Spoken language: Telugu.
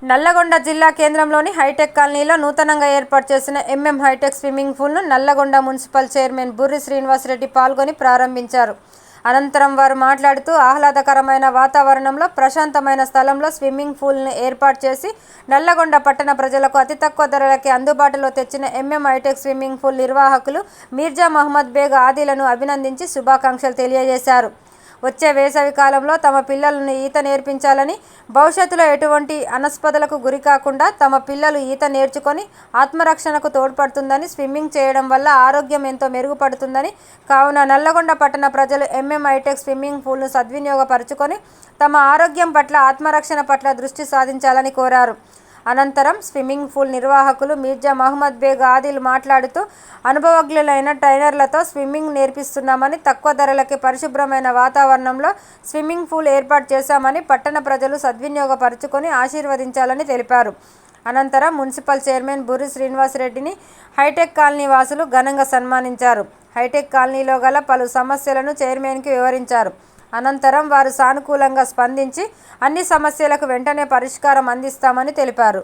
నల్లగొండ జిల్లా కేంద్రంలోని హైటెక్ కాలనీలో నూతనంగా ఏర్పాటు చేసిన ఎంఎం హైటెక్ స్విమ్మింగ్ పూల్ను నల్లగొండ మున్సిపల్ చైర్మన్ బుర్రి శ్రీనివాసరెడ్డి పాల్గొని ప్రారంభించారు. అనంతరం వారు మాట్లాడుతూ ఆహ్లాదకరమైన వాతావరణంలో ప్రశాంతమైన స్థలంలో స్విమ్మింగ్ పూల్ను ఏర్పాటు చేసి నల్లగొండ పట్టణ ప్రజలకు అతి తక్కువ ధరలకే అందుబాటులో తెచ్చిన ఎంఎం హైటెక్ స్విమ్మింగ్ పూల్ నిర్వాహకులు మీర్జా మహమ్మద్ బేగ్ ఆదిలను అభినందించి శుభాకాంక్షలు తెలియజేశారు. వచ్చే వేసవి కాలంలో తమ పిల్లలను ఈత నేర్పించాలని, భవిష్యత్తులో ఎటువంటి అనస్పదలకు గురికాకుండా తమ పిల్లలు ఈత నేర్చుకొని ఆత్మరక్షణకు తోడ్పడుతుందని, స్విమ్మింగ్ చేయడం వల్ల ఆరోగ్యం ఎంతో మెరుగుపడుతుందని, కావున నల్లగొండ పట్టణ ప్రజలు ఎంఎం హైటెక్ స్విమ్మింగ్ పూల్ను సద్వినియోగపరుచుకొని తమ ఆరోగ్యం పట్ల, ఆత్మరక్షణ పట్ల దృష్టి సాధించాలని కోరారు. అనంతరం స్విమ్మింగ్ పూల్ నిర్వాహకులు మీర్జా మహమ్మద్ బేగ్ ఆదిల్ మాట్లాడుతూ అనుభవజ్ఞులైన ట్రైనర్లతో స్విమ్మింగ్ నేర్పిస్తున్నామని, తక్కువ ధరలకే పరిశుభ్రమైన వాతావరణంలో స్విమ్మింగ్ పూల్ ఏర్పాటు చేశామని పట్టణ ప్రజలు సద్వినియోగపరుచుకొని ఆశీర్వదించాలని తెలిపారు. అనంతరం మున్సిపల్ చైర్మన్ బుర్రి శ్రీనివాసరెడ్డిని హైటెక్ కాలనీ వాసులు ఘనంగా సన్మానించారు. హైటెక్ కాలనీలో గల పలు సమస్యలను చైర్మన్కి వివరించారు. అనంతరం వారు సానుకూలంగా స్పందించి అన్ని సమస్యలకు వెంటనే పరిష్కారం అందిస్తామని తెలిపారు.